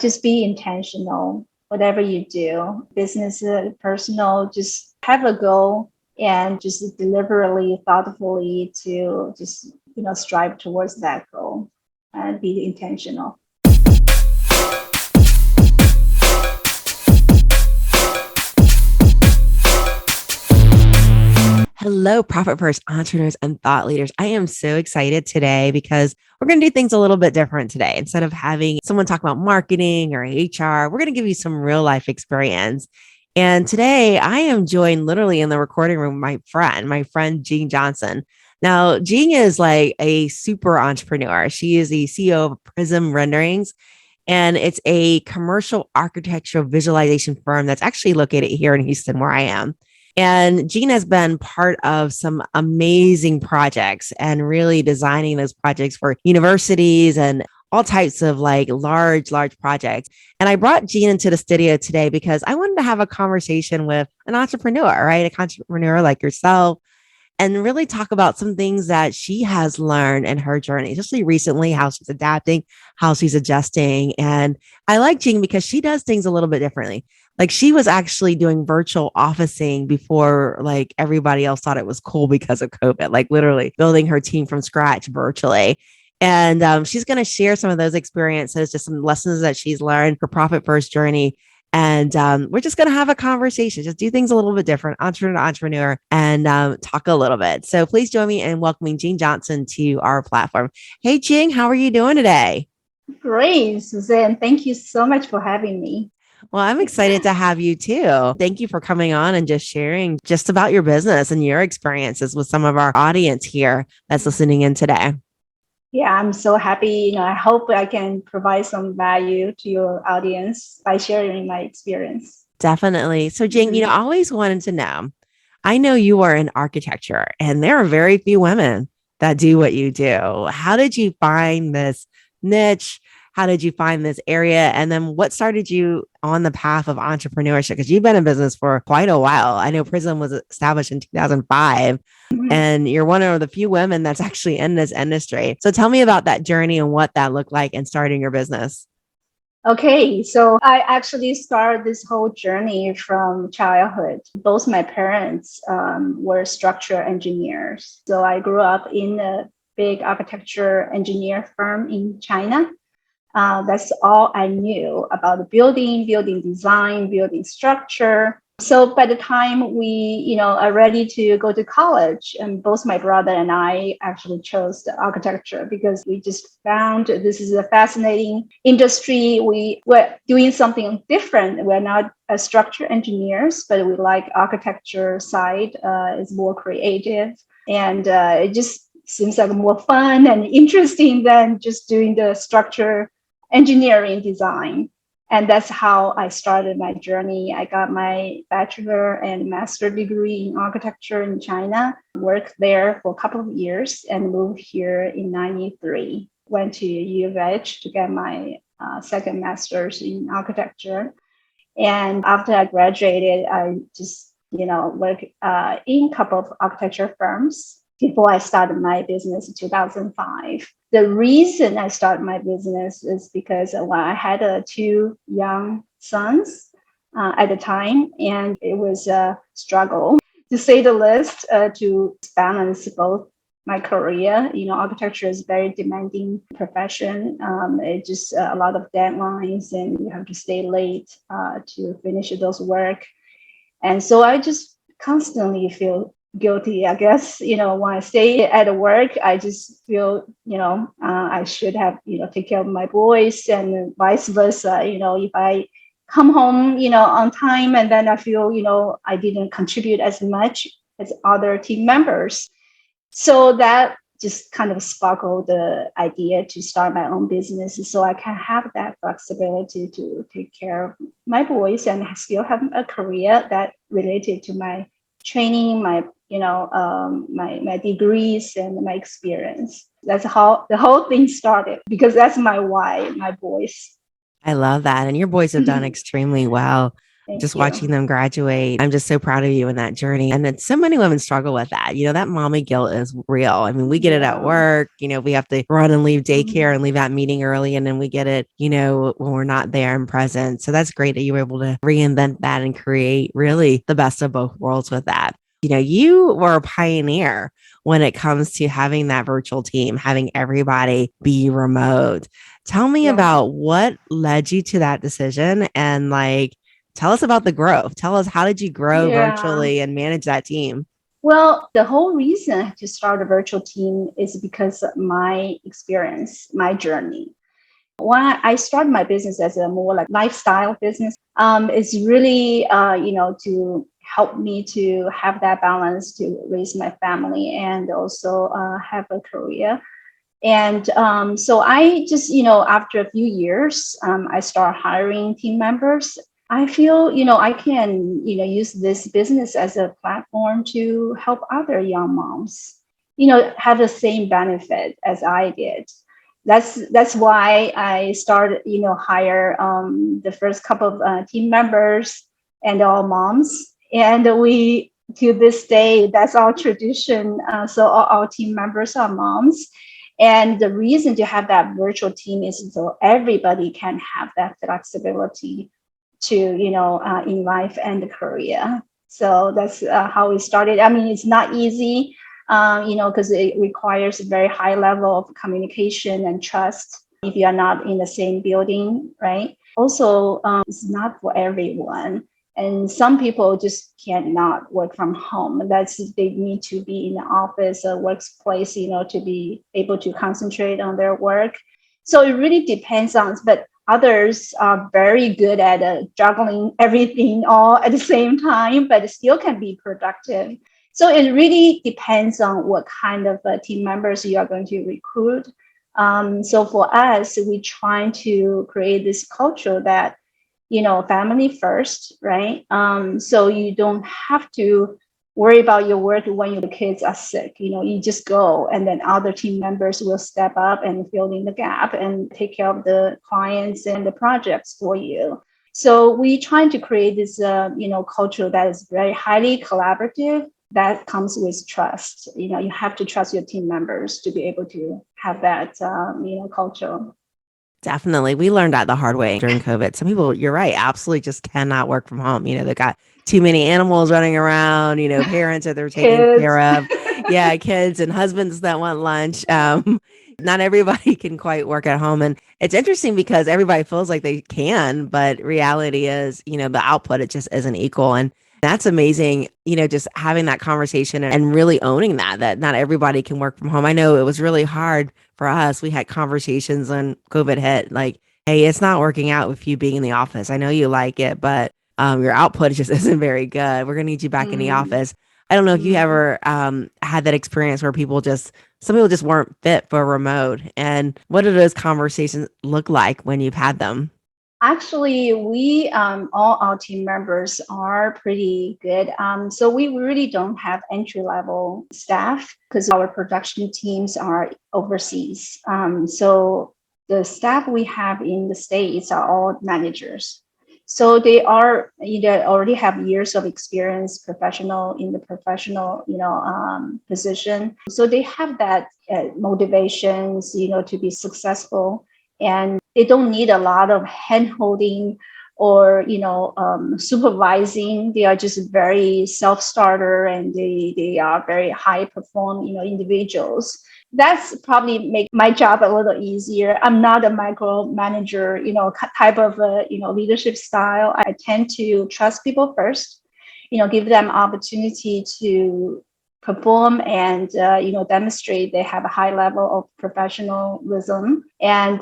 Just be intentional, whatever you do, business, personal, just have a goal and just deliberately, thoughtfully to just, strive towards that goal and be intentional. Hello, Profit First entrepreneurs and thought leaders. I am so excited today because we're going to do things a little bit different today. Instead of having someone talk about marketing or HR, we're going to give you some real life experience. And today I am joined literally in the recording room, my friend Jing Johnson. Now, Jing is like a super entrepreneur. She is the CEO of Prism Renderings, and it's a commercial architectural visualization firm that's actually located here in Houston, where I am. And Jean has been part of some amazing projects and really designing those projects for universities and all types of like large projects. And I brought Jean into the studio today because I wanted to have a conversation with an entrepreneur, right? A entrepreneur like yourself, and really talk about some things that she has learned in her journey, especially recently, how she's adapting, how she's adjusting. And I like Jing because she does things a little bit differently. Like she was actually doing virtual officing before like everybody else thought it was cool because of COVID, like literally building her team from scratch virtually. And she's going to share some of those experiences, just some lessons that she's learned, her profit first journey. And we're just going to have a conversation, just do things a little bit different, entrepreneur to entrepreneur, and talk a little bit. So please join me in welcoming Jing Johnson to our platform. Hey, Jing, how are you doing today? Great, Susanne. Thank you so much for having me. Well, I'm excited to have you too. Thank you for coming on and just sharing just about your business and your experiences with some of our audience here that's listening in today. Yeah, I'm so happy. I hope I can provide some value to your audience by sharing my experience. Definitely. So, Jing, I always wanted to know, I know you are in architecture and there are very few women that do what you do. How did you find this niche? How did you find this area? And then what started you on the path of entrepreneurship? Because you've been in business for quite a while. I know Prism was established in 2005, and you're one of the few women that's actually in this industry. So tell me about that journey and what that looked like in starting your business. Okay, so I actually started this whole journey from childhood. Both my parents were structural engineers. So I grew up in a big architecture engineer firm in China. That's all I knew about the building design, building structure. So by the time we, are ready to go to college, and both my brother and I actually chose the architecture because we just found this is a fascinating industry. We were doing something different. We're not structural engineers, but we like architecture side. It's more creative, and it just seems like more fun and interesting than just doing the structure engineering design. And that's how I started my journey. I got my bachelor and master degree in architecture in China, worked there for a couple of years and moved here in 93. Went to U of H to get my second master's in architecture. And after I graduated, I just, worked in a couple of architecture firms before I started my business in 2005. The reason I started my business is because I had two young sons at the time, and it was a struggle, to say the least, to balance both my career. Architecture is a very demanding profession. It's just a lot of deadlines, and you have to stay late to finish those work. And so I just constantly feel guilty, I guess. When I stay at work, I just feel, I should have, take care of my boys, and vice versa. If I come home, on time, and then I feel, I didn't contribute as much as other team members. So that just kind of sparkled the idea to start my own business so I can have that flexibility to take care of my boys and still have a career that related to my training, my my degrees and my experience. That's how the whole thing started, because that's my why, my boys. I love that. And your boys have done extremely well. just Thank watching you. them graduate. I'm just so proud of you in that journey. And then so many women struggle with that. That mommy guilt is real. I mean, we get it at Yeah. work. We have to run and leave daycare Mhm. and leave that meeting early. And then we get it, when we're not there and present. So that's great that you were able to reinvent that and create really the best of both worlds with that. You were a pioneer when it comes to having that virtual team, having everybody be remote. Tell me Yeah. about what led you to that decision and tell us about the growth. Tell us, how did you grow Yeah. virtually and manage that team? Well, the whole reason to start a virtual team is because of my experience, my journey. When I started my business as a more like lifestyle business, it's really, to help me to have that balance to raise my family and also have a career. And so I just, after a few years, I start hiring team members. I feel, I can, use this business as a platform to help other young moms, have the same benefit as I did. That's why I started, hire the first couple of team members and all moms. And we, to this day, that's our tradition. So all our team members are moms. And the reason to have that virtual team is so everybody can have that flexibility to, in life and career. So that's how we started. I mean, it's not easy, because it requires a very high level of communication and trust if you are not in the same building, right? Also, it's not for everyone. And some people just cannot work from home. That's they need to be in the office or workplace, to be able to concentrate on their work. So it really depends on, but others are very good at juggling everything all at the same time, but still can be productive. So it really depends on what kind of team members you are going to recruit. So for us, we try to create this culture that, family first, right? So you don't have to worry about your work when your kids are sick. You just go, and then other team members will step up and fill in the gap and take care of the clients and the projects for you. So we trying to create this, culture that is very highly collaborative. That comes with trust. You have to trust your team members to be able to have that, culture. Definitely. We learned that the hard way during COVID. Some people, you're right, absolutely just cannot work from home. They've got too many animals running around, parents that they're taking Kids. care of. Yeah, kids and husbands that want lunch. Not everybody can quite work at home. And it's interesting because everybody feels like they can, but reality is, the output, it just isn't equal. And that's amazing, just having that conversation and really owning that not everybody can work from home. I know it was really hard for us. We had conversations when COVID hit, like, hey, it's not working out with you being in the office. I know you like it, but your output just isn't very good. We're going to need you back in the Mm, office. I don't know if you mm. ever had that experience where some people just weren't fit for remote. And what do those conversations look like when you've had them? Actually, we all our team members are pretty good. So we really don't have entry level staff because our production teams are overseas. So the staff we have in the States are all managers. So they are either already have years of experience, professional in the professional, position. So they have that motivations, to be successful, and they don't need a lot of hand holding or, supervising. They are just very self-starter, and they are very high perform, individuals. That's probably make my job a little easier. I'm not a micromanager, type of leadership style. I tend to trust people first, give them opportunity to perform and demonstrate they have a high level of professionalism. And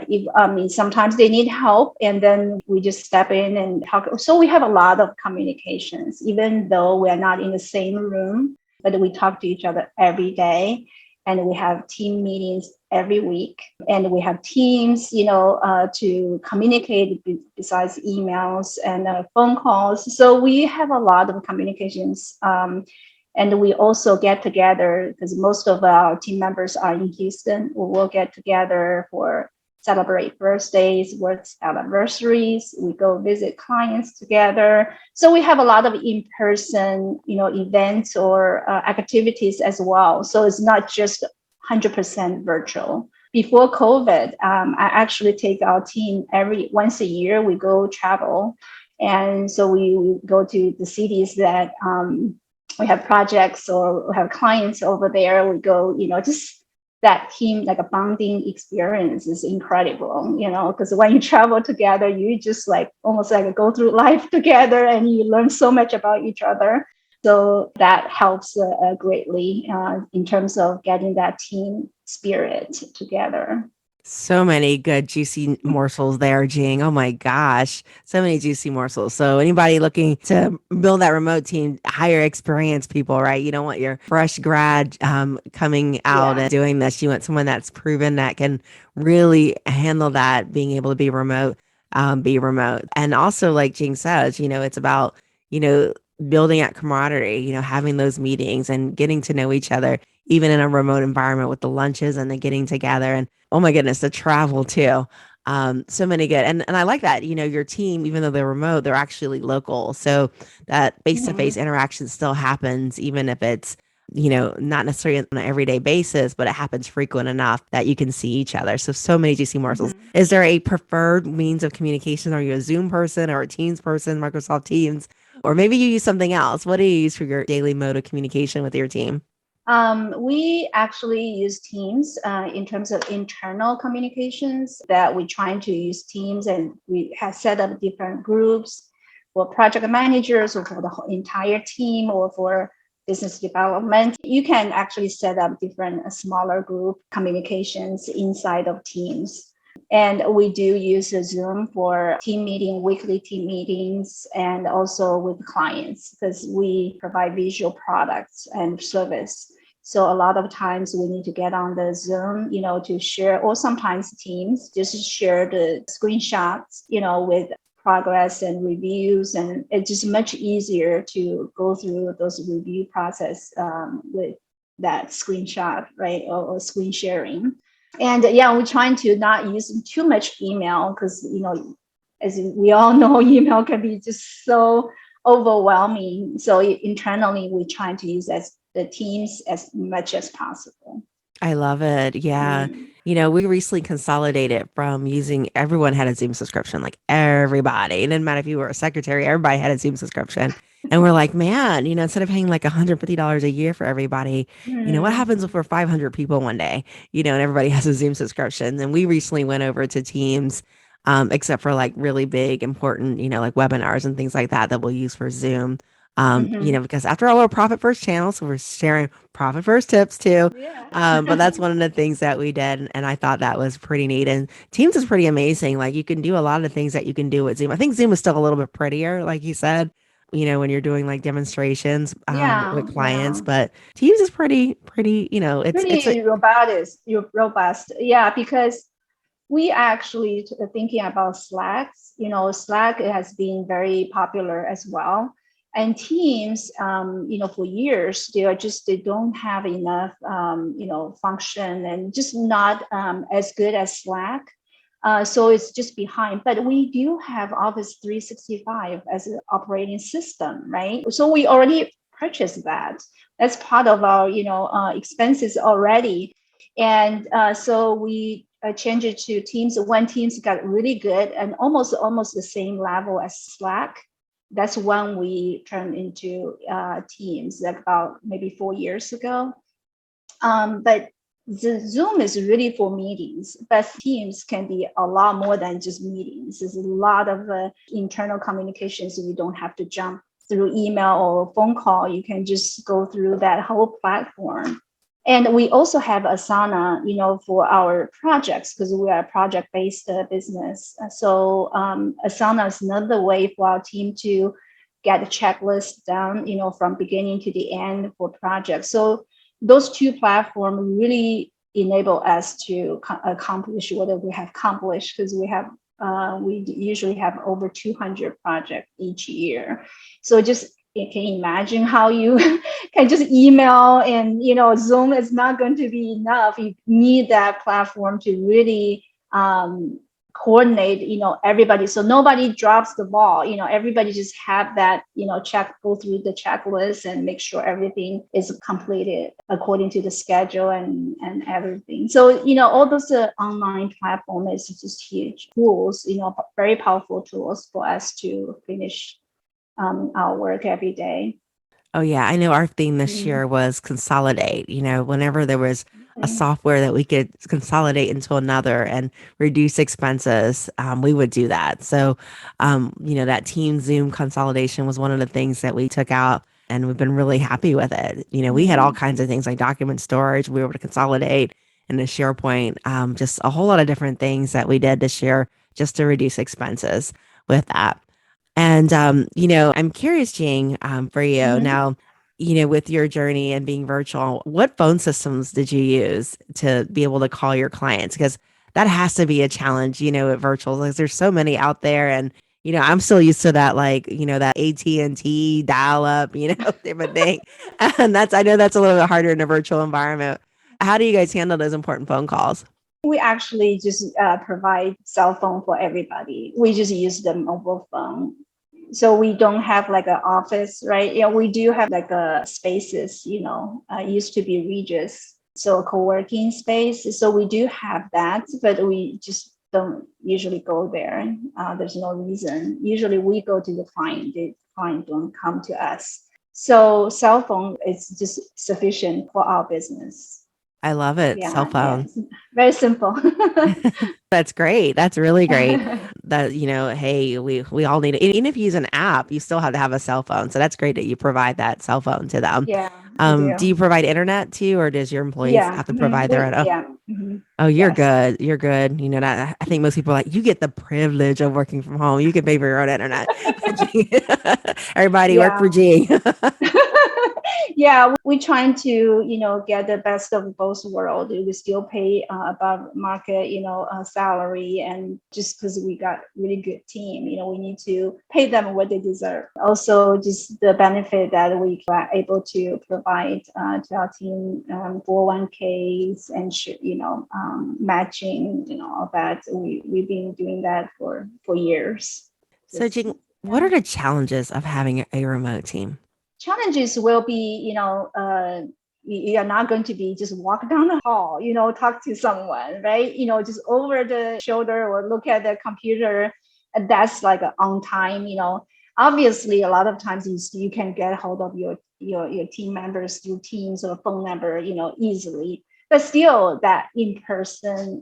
if sometimes they need help, and then we just step in and talk. So we have a lot of communications, even though we are not in the same room, but we talk to each other every day. And we have team meetings every week, and we have teams, to communicate besides emails and phone calls. So we have a lot of communications. And we also get together because most of our team members are in Houston. We will get together for celebrate birthdays, work anniversaries. We go visit clients together. So we have a lot of in-person, events or activities as well. So it's not just 100% virtual. Before COVID, I actually take our team once a year. We go travel, and so we go to the cities that we have projects or we have clients over there. We go, just that team, like a bonding experience is incredible, because when you travel together, you just like almost like go through life together and you learn so much about each other. So that helps greatly in terms of getting that team spirit together. So many good juicy morsels there, Jing. Oh my gosh. So many juicy morsels. So anybody looking to build that remote team, hire experienced people, right? You don't want your fresh grad coming out and Yeah. doing this. You want someone that's proven that can really handle that, being able to be remote. And also, like Jing says, it's about, you know, building that camaraderie, having those meetings and getting to know each other, even in a remote environment with the lunches and the getting together. And oh my goodness, the travel too. So many good. And I like that, your team, even though they're remote, they're actually local. So that face-to-face Mhm. interaction still happens, even if it's, not necessarily on an everyday basis, but it happens frequent enough that you can see each other. So many juicy morsels. Mhm. Is there a preferred means of communication? Are you a Zoom person or a Teams person, Microsoft Teams? Or maybe you use something else. What do you use for your daily mode of communication with your team? We actually use Teams in terms of internal communications, that we're trying to use Teams, and we have set up different groups for project managers or for the whole entire team or for business development. You can actually set up different smaller group communications inside of Teams. And we do use Zoom for team meeting, weekly team meetings, and also with clients because we provide visual products and service. So a lot of times we need to get on the Zoom, to share, or sometimes Teams, just share the screenshots, with progress and reviews. And it's just much easier to go through those review process with that screenshot, right, or screen sharing. And yeah, we're trying to not use too much email because, as we all know, email can be just so overwhelming. So internally, we're trying to use as the teams as much as possible. I love it. Yeah. Mm. We recently consolidated from using, everyone had a Zoom subscription, like everybody. It didn't matter if you were a secretary, everybody had a Zoom subscription. And we're like, man, instead of paying like $150 a year for everybody, what happens if Mm. we're 500 people one day, and everybody has a Zoom subscription? And we recently went over to Teams, except for like really big, important, like webinars and things like that we'll use for Zoom. Mhm. Because after all, we're a profit first channel, so we're sharing profit first tips too. Yeah. But that's one of the things that we did, and I thought that was pretty neat. And Teams is pretty amazing. Like you can do a lot of the things that you can do with Zoom. I think Zoom is still a little bit prettier, like you said, when you're doing like demonstrations Yeah, with clients. yeah. But Teams is pretty. It's a Pretty robust. Yeah, because we actually thinking about Slack. Slack has been very popular as well. And Teams, for years, they don't have enough, function and just not as good as Slack. So it's just behind. But we do have Office 365 as an operating system, right? So we already purchased that. That's part of our, expenses already. And so we changed it to Teams. When Teams got really good and almost the same level as Slack, that's when we turned into Teams, like about maybe 4 years ago. But the Zoom is really for meetings, but Teams can be a lot more than just meetings. There's a lot of internal communications. So you don't have to jump through email or phone call. You can just go through that whole platform. And we also have Asana, for our projects because we are a project-based business. So Asana is another way for our team to get a checklist down, from beginning to the end for projects. So those two platforms really enable us to accomplish what we have accomplished because we usually have over 200 projects each year. So just you can imagine how you can just email and Zoom is not going to be enough. You need that platform to really um, coordinate, everybody. So nobody drops the ball, everybody just have that, go through the checklist and make sure everything is completed according to the schedule and everything. So, all those online platform is just huge tools, very powerful tools for us to finish our work every day. Oh yeah, I know our theme this Mm. year was consolidate. Whenever there was a Okay. software that we could consolidate into another and reduce expenses, we would do that. So, that Team Zoom consolidation was one of the things that we took out, and we've been really happy with it. We had all Mm. kinds of things like document storage. We were able to consolidate into SharePoint, just a whole lot of different things that we did this year just to reduce expenses with that. And, I'm curious, Jing, for you Mhm. now, with your journey and being virtual, what phone systems did you use to be able to call your clients? Because that has to be a challenge, at virtual, because there's so many out there. And, I'm still used to that, like, that AT&T dial up, type of thing. And I know that's a little bit harder in a virtual environment. How do you guys handle those important phone calls? We actually just provide cell phone for everybody. We just use the mobile phone. So we don't have like an office, right? Yeah, we do have like a spaces, used to be Regis, so a co-working space. So we do have that, but we just don't usually go there. There's no reason. Usually we go to the client. The client don't come to us. So cell phone is just sufficient for our business. I love it. Cell Yeah, yeah, phone. it's very simple. That's great. That's really great. That, hey, we all need it. Even if you use an app, you still have to have a cell phone. So that's great that you provide that cell phone to them. Yeah, we Do do. you provide internet too, or does your employees Yeah, have to provide their own? Oh, yeah, oh, you're yes. good. You're good. That I think most people are like, you get the privilege of working from home. You can pay for your own internet. Everybody work for Yeah. G. Yeah, we trying to, get the best of both worlds. We still pay above market, salary, and just because we got really good team, we need to pay them what they deserve. Also, just the benefit that we are able to provide to our team, 401ks and matching, all that. We've been doing that for years. So, Just Jing, what yeah. are the challenges of having a remote team? Challenges will be, you're not going to be just walk down the hall, talk to someone, right? Just over the shoulder or look at the computer. And that's like on time, Obviously, a lot of times you can get hold of your team members through Teams or phone number, easily. But still, that in person,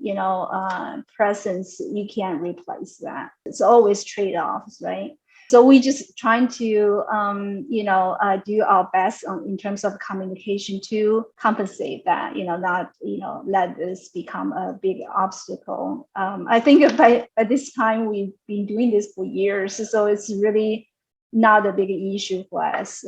presence, you can't replace that. It's always trade offs, right? So we just trying to, do our best in terms of communication to compensate that, not, let this become a big obstacle. I think by this time we've been doing this for years, so it's really not a big issue for us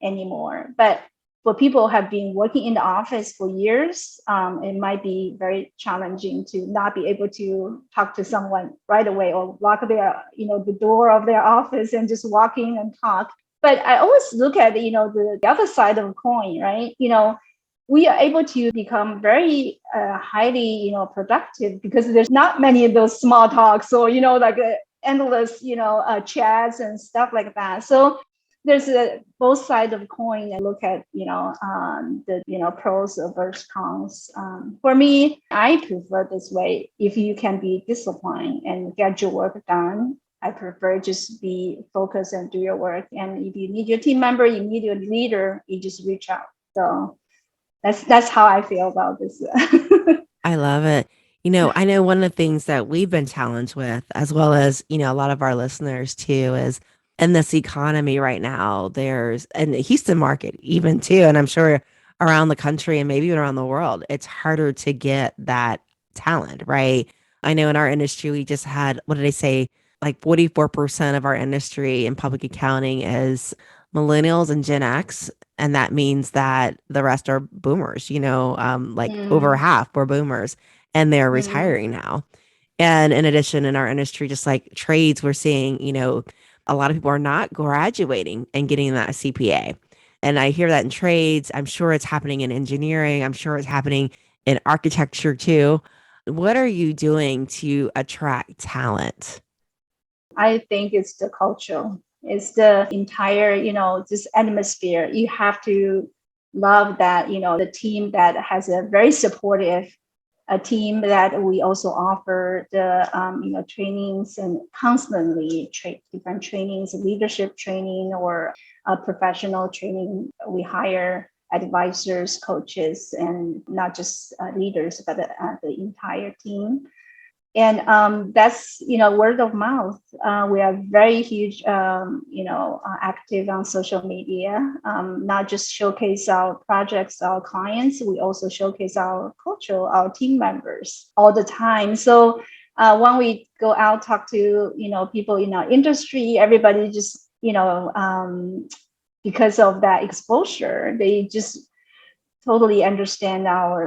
anymore. But for people who have been working in the office for years, it might be very challenging to not be able to talk to someone right away or lock the door of their office and just walk in and talk. But I always look at, the other side of the coin, right? We are able to become very highly, productive because there's not many of those small talks or, like endless, chats and stuff like that. So there's both sides of the coin and look at the pros versus cons. For me, I prefer this way. If you can be disciplined and get your work done, I prefer just be focused and do your work. And if you need your team member, you need your leader, you just reach out. So that's how I feel about this. I love it. I know one of the things that we've been challenged with, as well as, a lot of our listeners too, is in this economy right now, there's, and the Houston market even too, and I'm sure around the country and maybe even around the world, it's harder to get that talent, right? I know in our industry, we just had, what did I say? Like 44% of our industry in public accounting is millennials and Gen X. And that means that the rest are boomers, like over Mm, half were boomers and they're mm, retiring now. And in addition, in our industry, just like trades, we're seeing, a lot of people are not graduating and getting that CPA. And I hear that in trades. I'm sure it's happening in engineering. I'm sure it's happening in architecture too. What are you doing to attract talent? I think it's the culture. It's the entire, this atmosphere. You have to love that, the team that has a very supportive a team that we also offer the trainings and constantly different trainings, leadership training or professional training. We hire advisors, coaches, and not just leaders, but the entire team. And that's word of mouth. We are very huge, active on social media. Not just showcase our projects, our clients. We also showcase our culture, our team members all the time. So when we go out talk to people in our industry, everybody just because of that exposure, they just totally understand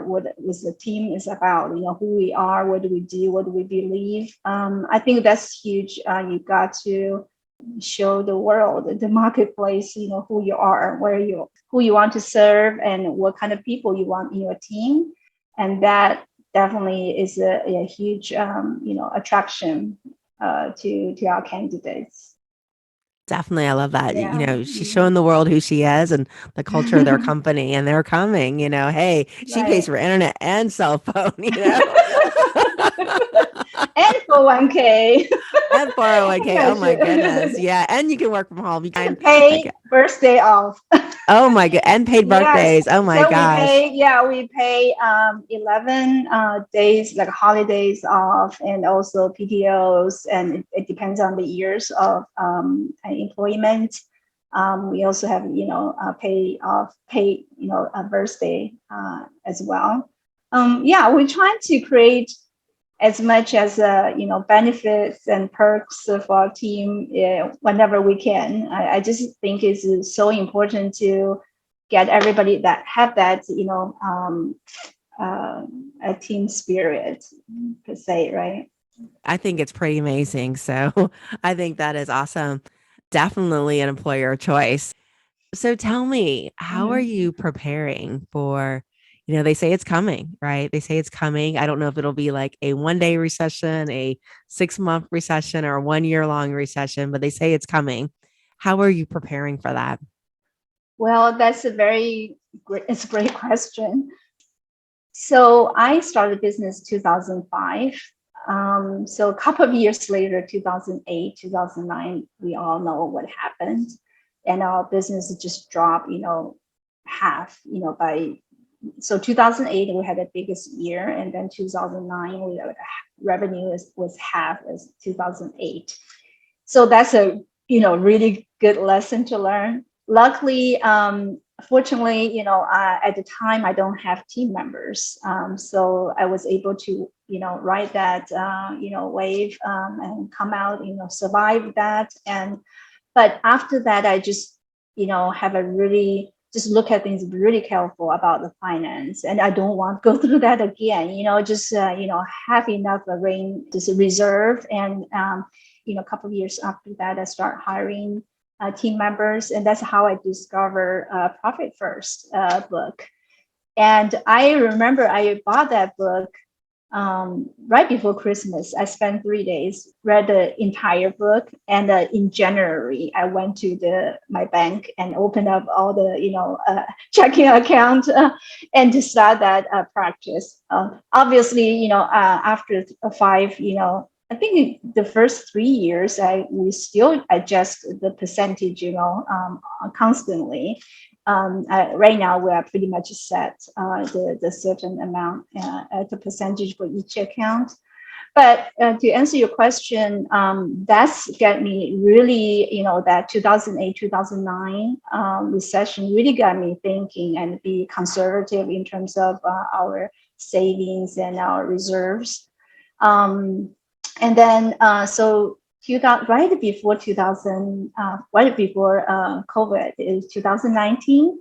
what the team is about, who we are, what do we do, what do we believe. I think that's huge. You got to show the world, the marketplace, who you are, who you want to serve, and what kind of people you want in your team. And that definitely is a huge, attraction to our candidates. Definitely. I love that. Yeah. She's showing the world who she is and the culture of their company, and they're coming, hey, she pays Right. for internet and cell phone, And 401k. and 401k. Oh my goodness. Gotcha. Yeah. And you can work from home. You can like, Paid birthday off. oh my god, and paid Yes. birthdays. Oh my So gosh. we pay 11 days, like holidays off, and also PTOs, and it depends on the years of employment. We also have, pay, a birthday as well. Yeah, we're trying to create as much as benefits and perks for our team whenever we can. I just think it's so important to get everybody that have that a team spirit per se, right? I think it's pretty amazing. So I think that is awesome. Definitely an employer choice. So tell me, how are Mhm. you preparing for, they say it's coming, right? They say it's coming. I don't know if it'll be like a 1 day recession, a 6 month recession, or a 1 year long recession, but they say it's coming. How are you preparing for that? Well, that's it's a great question. So I started business 2005. So a couple of years later, 2008, 2009, we all know what happened. And our business just dropped, half, so 2008, we had the biggest year. And then 2009, revenue was half as 2008. So that's a, really good lesson to learn. Luckily, fortunately, at the time I don't have team members, so I was able to, ride that, wave, and come out, survive that. But after that, I just, have a really just look at things really careful about the finance, and I don't want to go through that again. Just have enough just reserve, and a couple of years after that, I start hiring team members, and that's how I discover Profit First book. And I remember I bought that book right before Christmas. I spent 3 days, read the entire book, and in January, I went to my bank and opened up all the checking account and to start that practice. Obviously, after five, I think the first 3 years, we still adjust the percentage, constantly. Right now, we are pretty much set the certain amount as a percentage for each account. But to answer your question, that's got me really, that 2008, 2009 recession really got me thinking and be conservative in terms of our savings and our reserves. And then, so 2000, right before 2000, right before COVID is 2019.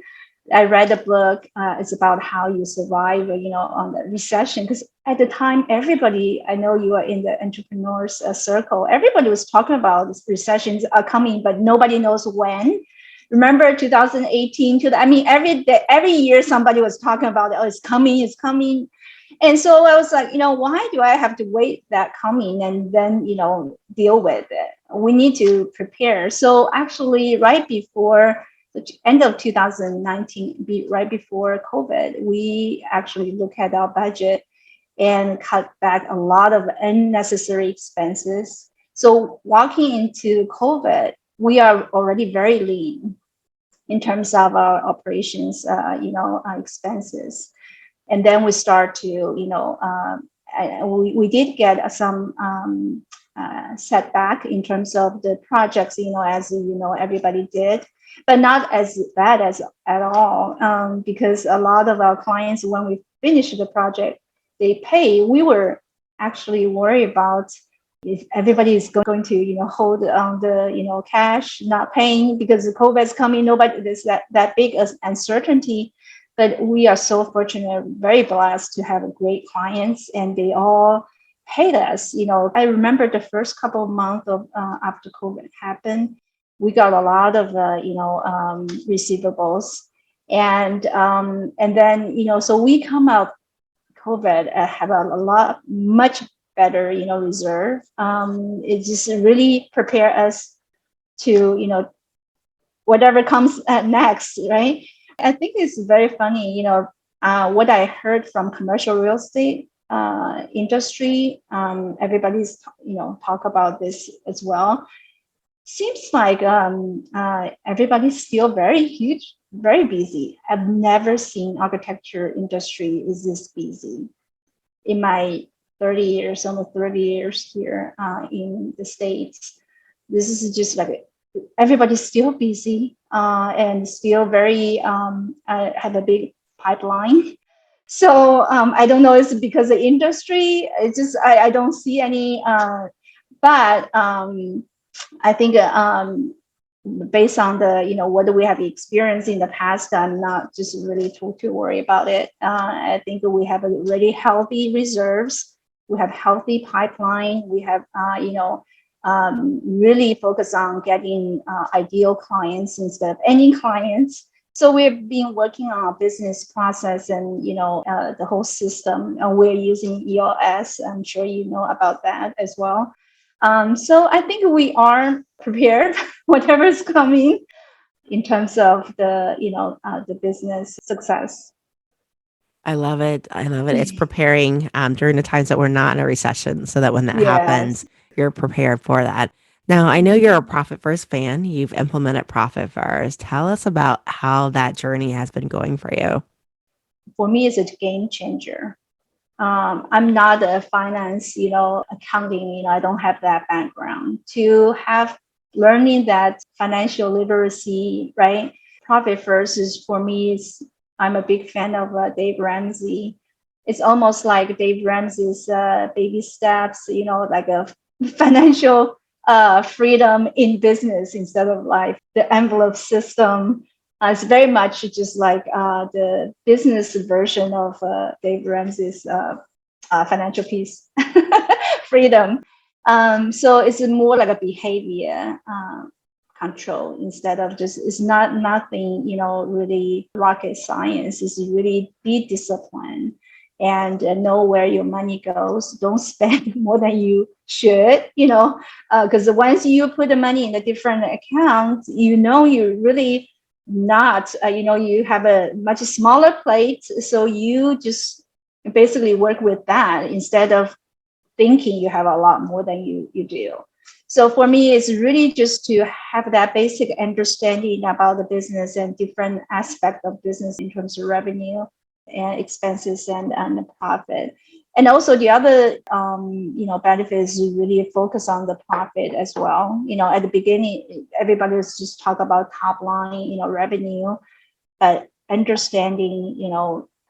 I read a book. It's about how you survive, on the recession. Because at the time, everybody, I know you are in the entrepreneurs circle. Everybody was talking about this recessions are coming, but nobody knows when. Remember 2018? I mean, every day, every year, somebody was talking about, oh, it's coming, it's coming. And so I was like, why do I have to wait that coming and then, deal with it? We need to prepare. So actually, right before the end of 2019, right before COVID, we actually look at our budget and cut back a lot of unnecessary expenses. So walking into COVID, we are already very lean in terms of our operations, our expenses. And then we start to, we did get some setback in terms of the projects, as everybody did, but not as bad as at all, because a lot of our clients, when we finish the project, they pay. We were actually worried about if everybody is going to, hold on the, cash, not paying because the COVID is coming. Nobody, there's that big uncertainty. But we are so fortunate, very blessed to have great clients, and they all paid us. I remember the first couple of months of after COVID happened, we got a lot of receivables, and then so we come out COVID have a lot much better reserve. It just really prepare us to whatever comes next, right? I think it's very funny, what I heard from commercial real estate industry. Everybody's, talk about this as well. Seems like everybody's still very huge, very busy. I've never seen architecture industry is this busy in my 30 years, almost 30 years here in the States. This is just like everybody's still busy and still very have a big pipeline. So I don't know, it's because of industry. It's just I don't see any, but I think based on the what we have experienced in the past, I'm not just really too worried about it. I think we have a really healthy reserves. We have healthy pipeline. We have really focus on getting ideal clients instead of any clients. So we've been working on our business process and the whole system. And we're using EOS. I'm sure you know about that as well. So I think we are prepared, whatever is coming in terms of the business success. I love it. I love it. It's preparing during the times that we're not in a recession so that when that Yes. happens, you're prepared for that. Now, I know you're a Profit First fan. You've implemented Profit First. Tell us about how that journey has been going for you. For me, it's a game changer. I'm not a finance, accounting, I don't have that background. To have learning that financial literacy, right? Profit First is for me, I'm a big fan of Dave Ramsey. It's almost like Dave Ramsey's baby steps, like a financial freedom in business instead of like the envelope system. It's very much just like the business version of Dave Ramsey's financial peace, freedom. So it's more like a behavior control instead of just, it's not nothing, really rocket science. It's really be disciplined and know where your money goes. Don't spend more than you should, because once you put the money in a different account, you really not, you have a much smaller plate. So you just basically work with that instead of thinking you have a lot more than you do. So for me, it's really just to have that basic understanding about the business and different aspects of business in terms of revenue and expenses and the profit. And also the other, benefit is to really focus on the profit as well. At the beginning, everybody was just talk about top line, revenue, but understanding,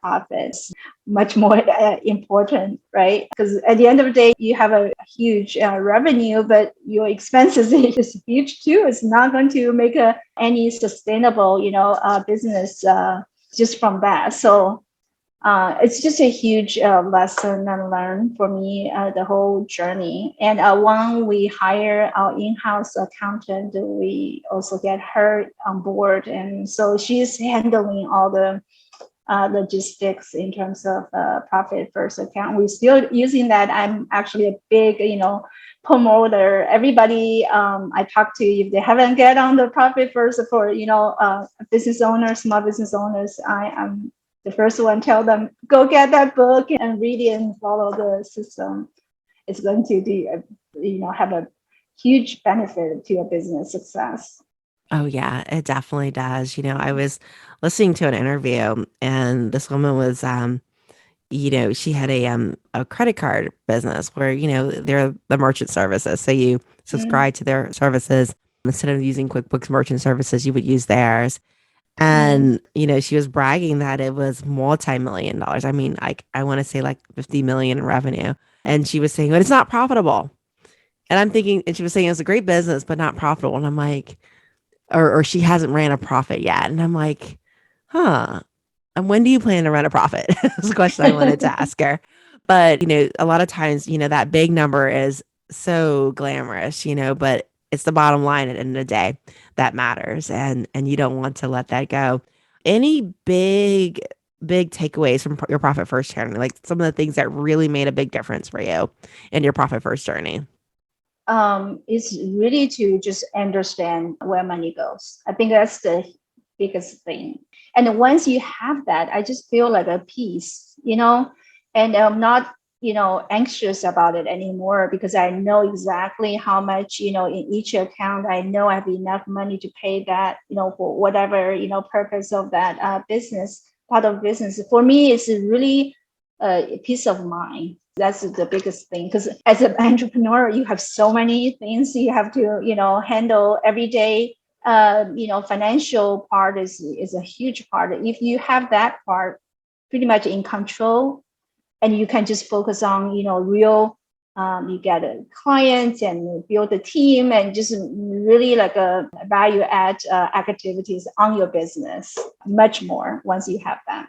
profits much more important, right? Because at the end of the day, you have a huge revenue, but your expenses is huge too. It's not going to make any sustainable, business just from that. So it's just a huge lesson and learn for me, the whole journey. And when we hire our in-house accountant, we also get her on board. And so she's handling all the logistics in terms of profit first account. We're still using that. I'm actually a big, promoter. Everybody I talk to, if they haven't get on the profit first for, business owners, small business owners, I'm the first one tell them, go get that book and read it and follow the system. It's going to do, have a huge benefit to your business success. Oh yeah, it definitely does. I was listening to an interview and this woman was she had a credit card business where, they're the merchant services. So you Mm, subscribe to their services. Instead of using QuickBooks merchant services, you would use theirs. mm. And, she was bragging that it was multi-million dollars. I mean, I want to say like 50 million in revenue. And she was saying, but it's not profitable. And I'm thinking, and she was saying it's a great business, but not profitable. And I'm like, or she hasn't ran a profit yet. And I'm like, huh. And when do you plan to run a profit? That's the question I wanted to ask her. But, a lot of times, that big number is so glamorous, but it's the bottom line at the end of the day that matters. And you don't want to let that go. Any big takeaways from your profit first journey, like some of the things that really made a big difference for you in your profit first journey? It's really to just understand where money goes. I think that's the biggest thing. And once you have that, I just feel like a peace, and I'm not, anxious about it anymore because I know exactly how much, in each account. I know I have enough money to pay that, for whatever, purpose of that part of business. For me, it's really a peace of mind. That's the biggest thing, because as an entrepreneur, you have so many things you have to, handle every day. Financial part is a huge part. If you have that part pretty much in control, and you can just focus on, real, you get a client and build a team and just really like a value add activities on your business much more once you have that.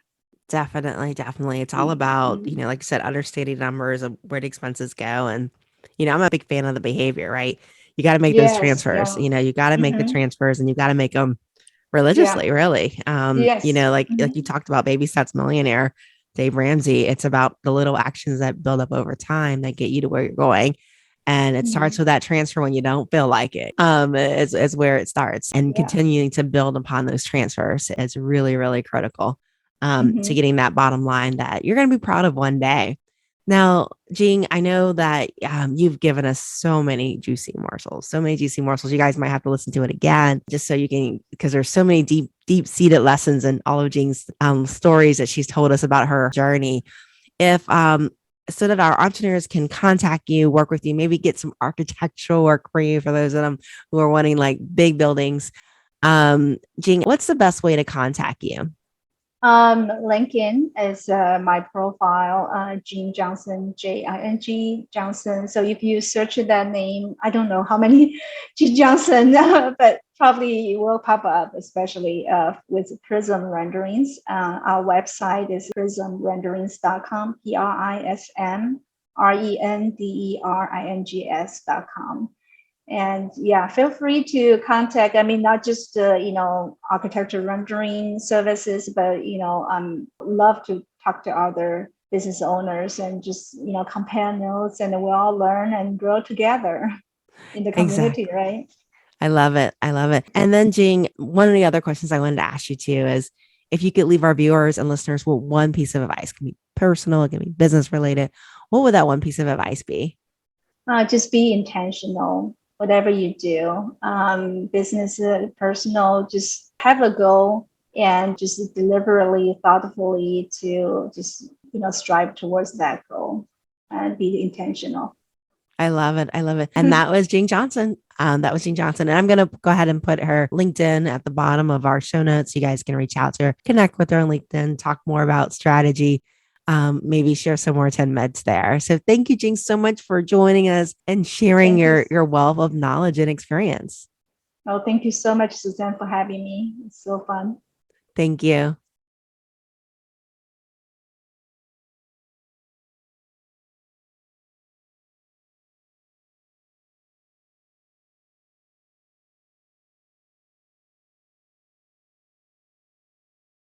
Definitely, definitely. It's all about, Mhm. like you said, understanding numbers of where the expenses go. And, I'm a big fan of the behavior, right? You got to make those Yes, transfers, yeah. you got to make the Hmm. transfers and you got to make them Yeah. religiously, really. Yes. Like you Hmm. talked about Baby Steps Millionaire, Dave Ramsey. It's about the little actions that build up over time that get you to where you're going. And it starts Hmm. with that transfer when you don't feel like it. Is where it starts. And Yeah. continuing to build upon those transfers is really, really critical to Hmm. getting that bottom line that you're going to be proud of one day. Now, Jing, I know that you've given us so many juicy morsels, so many juicy morsels. You guys might have to listen to it again just so you can, because there's so many deep seated lessons in all of Jing's stories that she's told us about her journey. If so that our entrepreneurs can contact you, work with you, maybe get some architectural work for you for those of them who are wanting like big buildings. Jing, what's the best way to contact you? LinkedIn is my profile, Jing Johnson, Jing Johnson. So if you search that name, I don't know how many Jing Johnson, but probably it will pop up, especially with Prism Renderings. Our website is prismrenderings.com, PRISMRENDERINGS.com. And yeah, feel free to contact, I mean, not just, architecture rendering services, but, love to talk to other business owners and just, compare notes, and we all learn and grow together in the community, Exactly. right? I love it. I love it. And then, Jing, one of the other questions I wanted to ask you too is if you could leave our viewers and listeners with one piece of advice, it can be personal, it can be business related. What would that one piece of advice be? Just be intentional, whatever you do, business, personal, just have a goal and just deliberately, thoughtfully to just, strive towards that goal and be intentional. I love it. I love it. And that was Jing Johnson. That was Jing Johnson. And I'm going to go ahead and put her LinkedIn at the bottom of our show notes. You guys can reach out to her, connect with her on LinkedIn, talk more about strategy, maybe share some more 10 meds there. So thank you, Jing, so much for joining us and sharing Thank you. your wealth of knowledge and experience. Oh, thank you so much, Suzanne, for having me. It's so fun. Thank you.